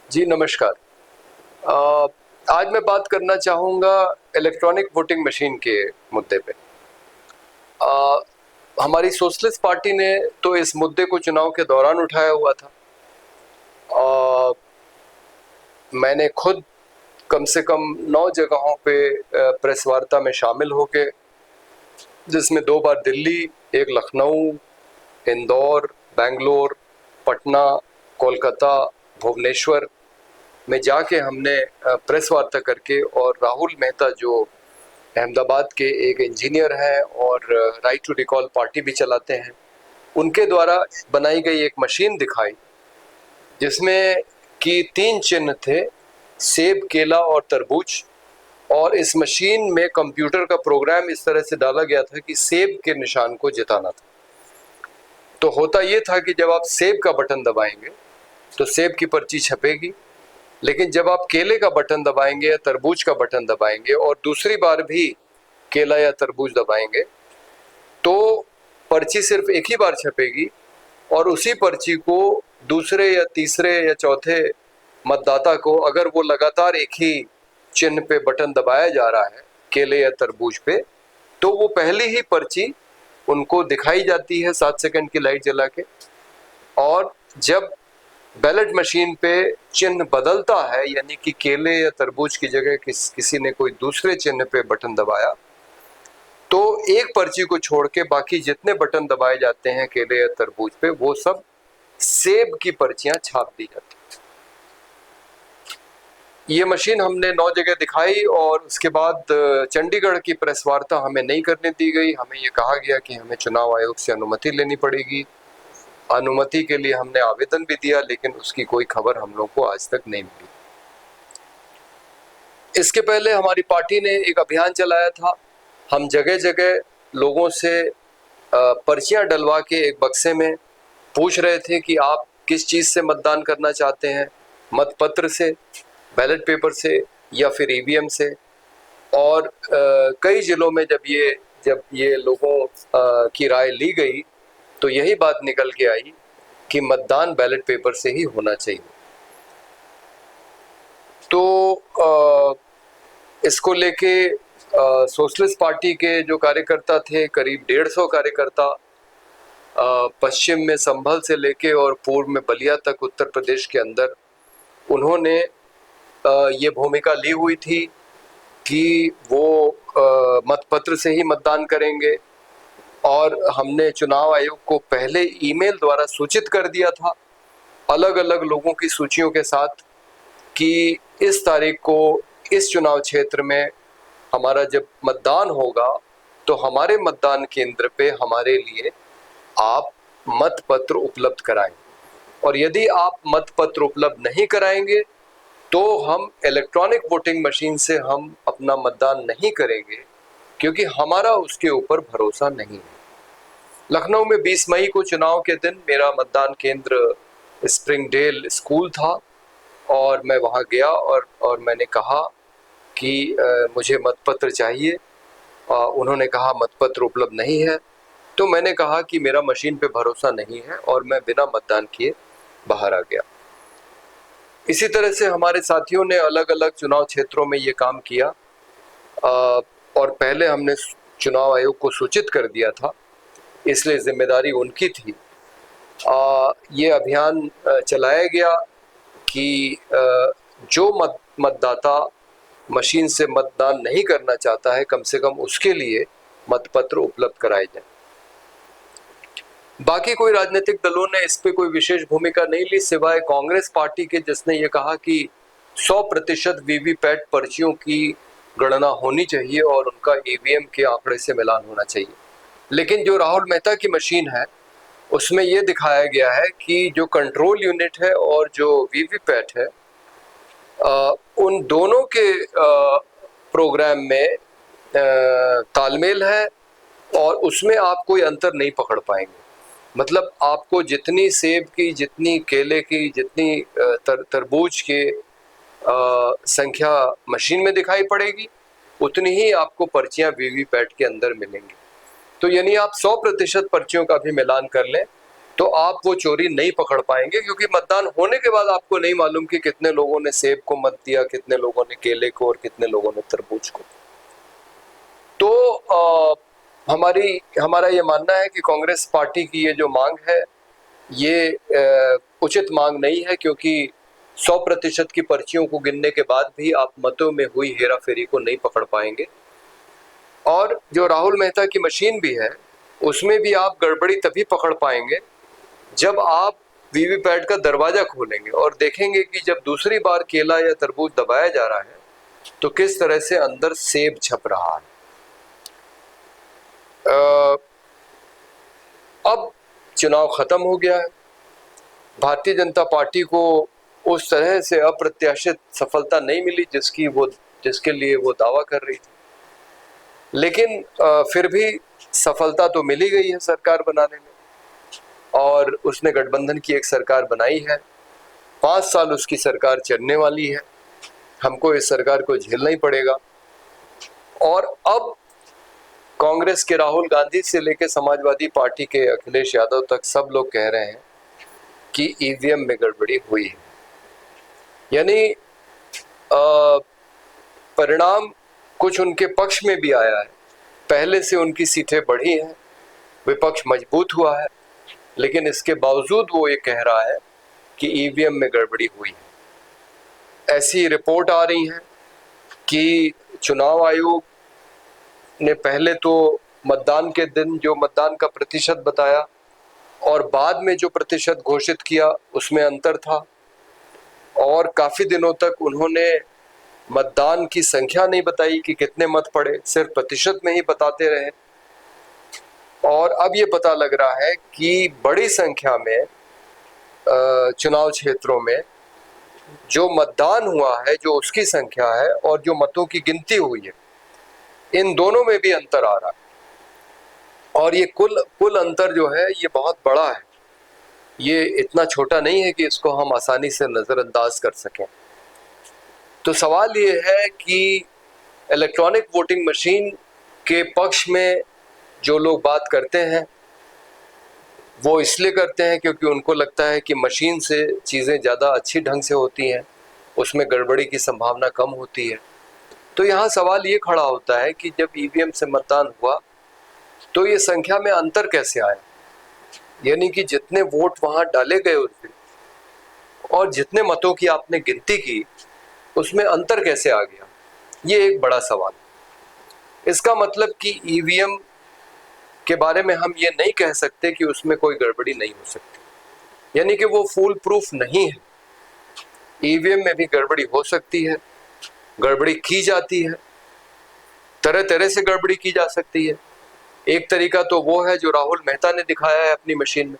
जी नमस्कार। अ, आज मैं बात करना चाहूँगा इलेक्ट्रॉनिक वोटिंग मशीन के मुद्दे पे। अ, हमारी सोशलिस्ट पार्टी ने तो इस मुद्दे को चुनाव के दौरान उठाया हुआ था। अ, मैंने खुद कम से कम 9 जगहों पे प्रेस वार्ता में शामिल होके, जिसमें 2 बार दिल्ली, एक लखनऊ, इंदौर, बैंगलोर, पटना, कोलकाता, भुवनेश्वर में जाके हमने प्रेस वार्ता करके, और राहुल मेहता जो अहमदाबाद के एक इंजीनियर हैं और राइट टू रिकॉल पार्टी भी चलाते हैं, उनके द्वारा बनाई गई एक मशीन दिखाई जिसमें कि 3 चिन्ह थे, सेब, केला और तरबूज। और इस मशीन में कंप्यूटर का प्रोग्राम इस तरह से डाला गया था कि सेब के निशान को जिताना था। तो होता ये था कि जब आप सेब का बटन दबाएंगे तो सेब की पर्ची छपेगी, लेकिन जब आप केले का बटन दबाएंगे या तरबूज का बटन दबाएंगे और दूसरी बार भी केला या तरबूज दबाएंगे तो पर्ची सिर्फ एक ही बार छपेगी, और उसी पर्ची को दूसरे या तीसरे या चौथे मतदाता को, अगर वो लगातार एक ही चिन्ह पे बटन दबाया जा रहा है केले या तरबूज पे, तो वो पहली ही पर्ची उनको दिखाई जाती है 7 सेकंड की लाइट जला के। और जब बैलेट मशीन पे चिन्ह बदलता है, यानी कि केले या तरबूज की जगह किसी ने कोई दूसरे चिन्ह पे बटन दबाया, तो एक पर्ची को छोड़ के बाकी जितने बटन दबाए जाते हैं केले या तरबूज पे, वो सब सेब की पर्चियां छाप दी जाती। ये मशीन हमने 9 जगह दिखाई, और उसके बाद चंडीगढ़ की प्रेस वार्ता हमें नहीं करने दी गई। हमें ये कहा गया कि हमें चुनाव आयोग से अनुमति लेनी पड़ेगी। अनुमति के लिए हमने आवेदन भी दिया, लेकिन उसकी कोई खबर हम लोग को आज तक नहीं मिली। इसके पहले हमारी पार्टी ने एक अभियान चलाया था। हम जगह जगह लोगों से पर्चियां डलवा के एक बक्से में पूछ रहे थे कि आप किस चीज़ से मतदान करना चाहते हैं, मतपत्र से, बैलेट पेपर से, या फिर ईवीएम से। और कई जिलों में जब ये लोगों की राय ली गई तो यही बात निकल के आई कि मतदान बैलेट पेपर से ही होना चाहिए। तो इसको लेके सोशलिस्ट पार्टी के जो कार्यकर्ता थे, करीब 150 कार्यकर्ता, पश्चिम में संभल से लेके और पूर्व में बलिया तक उत्तर प्रदेश के अंदर, उन्होंने ये भूमिका ली हुई थी कि वो मतपत्र से ही मतदान करेंगे। और हमने चुनाव आयोग को पहले ईमेल द्वारा सूचित कर दिया था, अलग अलग लोगों की सूचियों के साथ, कि इस तारीख को इस चुनाव क्षेत्र में हमारा जब मतदान होगा तो हमारे मतदान केंद्र पे हमारे लिए आप मतपत्र उपलब्ध कराएं, और यदि आप मतपत्र उपलब्ध नहीं कराएंगे तो हम इलेक्ट्रॉनिक वोटिंग मशीन से हम अपना मतदान नहीं करेंगे, क्योंकि हमारा उसके ऊपर भरोसा नहीं है। लखनऊ में 20 मई को चुनाव के दिन मेरा मतदान केंद्र स्प्रिंगडेल स्कूल था, और मैं वहां गया और मैंने कहा कि मुझे मतपत्र चाहिए। उन्होंने कहा मतपत्र उपलब्ध नहीं है। तो मैंने कहा कि मेरा मशीन पे भरोसा नहीं है, और मैं बिना मतदान किए बाहर आ गया। इसी तरह से हमारे साथियों ने अलग अलग चुनाव क्षेत्रों में ये काम किया, और पहले हमने चुनाव आयोग को सूचित कर दिया था, इसलिए जिम्मेदारी उनकी थी। ये अभियान चलाया गया कि जो मतदाता मशीन से मतदान नहीं करना चाहता है, कम से कम उसके लिए मतपत्र उपलब्ध कराए जाए। बाकी कोई राजनीतिक दलों ने इस पे कोई विशेष भूमिका नहीं ली, सिवाय कांग्रेस पार्टी के, जिसने ये कहा कि 100% वीवीपैट पर्चियों की गणना होनी चाहिए और उनका ईवीएम के आंकड़े से मिलान होना चाहिए। लेकिन जो राहुल मेहता की मशीन है उसमें ये दिखाया गया है कि जो कंट्रोल यूनिट है और जो वीवीपैट है, उन दोनों के प्रोग्राम में तालमेल है, और उसमें आप कोई अंतर नहीं पकड़ पाएंगे। मतलब आपको जितनी सेब की, जितनी केले की, जितनी तरबूज के संख्या मशीन में दिखाई पड़ेगी, उतनी ही आपको पर्चियां वीवीपैट के अंदर मिलेंगी। तो यानी आप 100% पर्चियों का भी मिलान कर लें तो आप वो चोरी नहीं पकड़ पाएंगे, क्योंकि मतदान होने के बाद आपको नहीं मालूम कि कितने लोगों ने सेब को मत दिया, कितने लोगों ने केले को और कितने लोगों ने तरबूज को। तो हमारा ये मानना है कि कांग्रेस पार्टी की ये जो मांग है ये उचित मांग नहीं है, क्योंकि 100% की पर्चियों को गिनने के बाद भी आप मतों में हुई हेराफेरी को नहीं पकड़ पाएंगे। और जो राहुल मेहता की मशीन भी है उसमें भी आप गड़बड़ी तभी पकड़ पाएंगे जब आप वीवीपैट का दरवाजा खोलेंगे और देखेंगे कि जब दूसरी बार केला या तरबूज दबाया जा रहा है तो किस तरह से अंदर सेब छप रहा है। अब चुनाव खत्म हो गया है, भारतीय जनता पार्टी को उस तरह से अप्रत्याशित सफलता नहीं मिली जिसके लिए वो दावा कर रही थी, लेकिन फिर भी सफलता तो मिली गई है सरकार बनाने में, और उसने गठबंधन की एक सरकार बनाई है। 5 साल उसकी सरकार चलने वाली है, हमको इस सरकार को झेलना ही पड़ेगा। और अब कांग्रेस के राहुल गांधी से लेकर समाजवादी पार्टी के अखिलेश यादव तक सब लोग कह रहे हैं कि ईवीएम में गड़बड़ी हुई है, यानी परिणाम कुछ उनके पक्ष में भी आया है। पहले से उनकी सीटें बढ़ी हैं, विपक्ष मजबूत हुआ है, लेकिन इसके बावजूद वो ये कह रहा है कि ईवीएम में गड़बड़ी हुई है। ऐसी रिपोर्ट आ रही है कि चुनाव आयोग ने पहले तो मतदान के दिन जो मतदान का प्रतिशत बताया और बाद में जो प्रतिशत घोषित किया उसमें अंतर था, और काफी दिनों तक उन्होंने मतदान की संख्या नहीं बताई कि कितने मत पड़े, सिर्फ प्रतिशत में ही बताते रहे। और अब ये पता लग रहा है कि बड़ी संख्या में चुनाव क्षेत्रों में जो मतदान हुआ है, जो उसकी संख्या है, और जो मतों की गिनती हुई है, इन दोनों में भी अंतर आ रहा है। और ये कुल अंतर जो है ये बहुत बड़ा है, ये इतना छोटा नहीं है कि इसको हम आसानी से नजरअंदाज कर सकें। तो सवाल ये है कि इलेक्ट्रॉनिक वोटिंग मशीन के पक्ष में जो लोग बात करते हैं वो इसलिए करते हैं क्योंकि उनको लगता है कि मशीन से चीज़ें ज़्यादा अच्छी ढंग से होती हैं, उसमें गड़बड़ी की संभावना कम होती है। तो यहाँ सवाल ये खड़ा होता है कि जब ईवीएम से मतदान हुआ तो ये संख्या में अंतर कैसे आया, यानी कि जितने वोट वहाँ डाले गए उस दिन और जितने मतों की आपने गिनती की उसमें अंतर कैसे आ गया, ये एक बड़ा सवाल। इसका मतलब कि ईवीएम के बारे में हम ये नहीं कह सकते कि उसमें कोई गड़बड़ी नहीं हो सकती, यानी कि वो फूल प्रूफ नहीं है। ईवीएम में भी गड़बड़ी हो सकती है, गड़बड़ी की जाती है, तरह तरह से गड़बड़ी की जा सकती है। एक तरीका तो वो है जो राहुल मेहता ने दिखाया है अपनी मशीन में,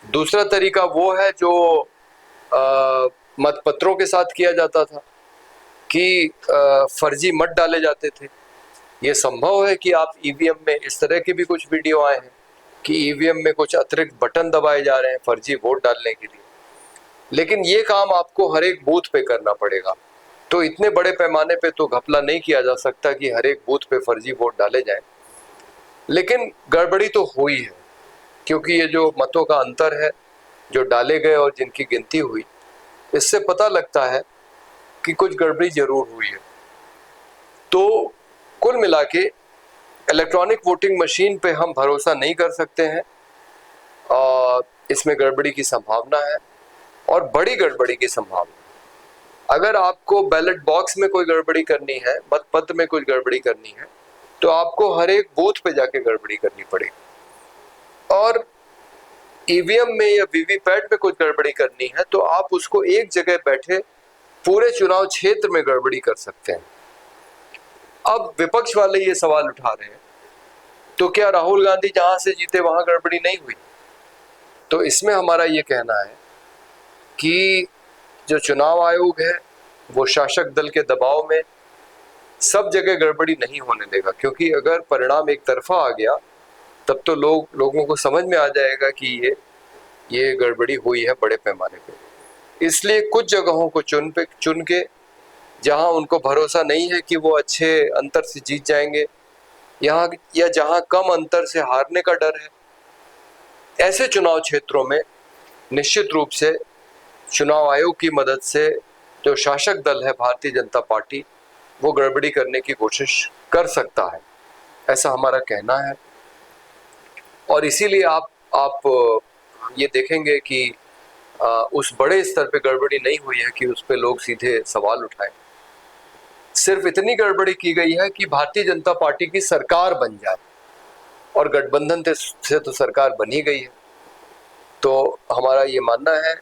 दूसरा तरीका वो है जो मतपत्रों के साथ किया जाता था कि फर्जी मत डाले जाते थे। ये संभव है कि आप ईवीएम में इस तरह के भी कुछ वीडियो आए हैं कि ईवीएम में कुछ अतिरिक्त बटन दबाए जा रहे हैं फर्जी वोट डालने के लिए, लेकिन ये काम आपको हर एक बूथ पे करना पड़ेगा। तो इतने बड़े पैमाने पे तो घपला नहीं किया जा सकता कि हर एक बूथ पे फर्जी वोट डाले जाएं, लेकिन गड़बड़ी तो हुई है, क्योंकि ये जो मतों का अंतर है जो डाले गए और जिनकी गिनती हुई, इससे पता लगता है कि कुछ गड़बड़ी जरूर हुई है। तो कुल मिला के इलेक्ट्रॉनिक वोटिंग मशीन पे हम भरोसा नहीं कर सकते हैं, और इसमें गड़बड़ी की संभावना है और बड़ी गड़बड़ी की संभावना। अगर आपको बैलेट बॉक्स में कोई गड़बड़ी करनी है, मतपत्र में कुछ गड़बड़ी करनी है, तो आपको हर एक बूथ पे जाके गड़बड़ी करनी पड़ेगी। और ईवीएम में या वीवीपैट में कुछ गड़बड़ी करनी है तो आप उसको एक जगह बैठे पूरे चुनाव क्षेत्र में गड़बड़ी कर सकते हैं। अब विपक्ष वाले ये सवाल उठा रहे हैं, तो क्या राहुल गांधी जहां से जीते वहां गड़बड़ी नहीं हुई? तो इसमें हमारा ये कहना है कि जो चुनाव आयोग है वो शासक दल के दबाव में सब जगह गड़बड़ी नहीं होने देगा, क्योंकि अगर परिणाम एक तरफा आ गया तब तो लोगों को समझ में आ जाएगा कि ये गड़बड़ी हुई है बड़े पैमाने पे। इसलिए कुछ जगहों को चुन के जहां उनको भरोसा नहीं है कि वो अच्छे अंतर से जीत जाएंगे, यहाँ या जहां कम अंतर से हारने का डर है, ऐसे चुनाव क्षेत्रों में निश्चित रूप से चुनाव आयोग की मदद से जो शासक दल है भारतीय जनता पार्टी, वो गड़बड़ी करने की कोशिश कर सकता है, ऐसा हमारा कहना है। और इसीलिए आप ये देखेंगे कि उस बड़े स्तर पे गड़बड़ी नहीं हुई है कि उस पे लोग सीधे सवाल उठाएं। सिर्फ इतनी गड़बड़ी की गई है कि भारतीय जनता पार्टी की सरकार बन जाए, और गठबंधन से तो सरकार बन ही गई है। तो हमारा ये मानना है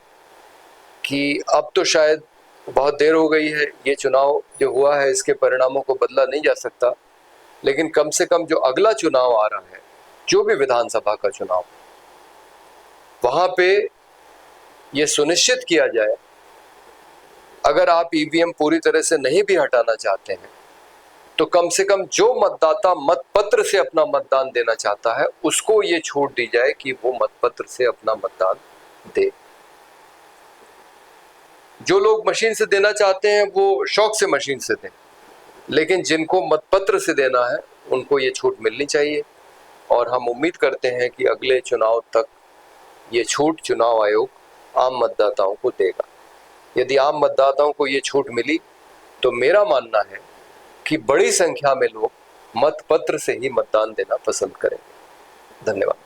कि अब तो शायद बहुत देर हो गई है, ये चुनाव जो हुआ है इसके परिणामों को बदला नहीं जा सकता, लेकिन कम से कम जो अगला चुनाव आ रहा है, जो भी विधानसभा का चुनाव, वहां पे ये सुनिश्चित किया जाए, अगर आप ईवीएम पूरी तरह से नहीं भी हटाना चाहते हैं तो कम से कम जो मतदाता मतपत्र से अपना मतदान देना चाहता है उसको ये छूट दी जाए कि वो मतपत्र से अपना मतदान दे। जो लोग मशीन से देना चाहते हैं वो शौक से मशीन से दें, लेकिन जिनको मतपत्र से देना है उनको ये छूट मिलनी चाहिए। और हम उम्मीद करते हैं कि अगले चुनाव तक ये छूट चुनाव आयोग आम मतदाताओं को देगा। यदि आम मतदाताओं को ये छूट मिली तो मेरा मानना है कि बड़ी संख्या में लोग मतपत्र से ही मतदान देना पसंद करेंगे। धन्यवाद।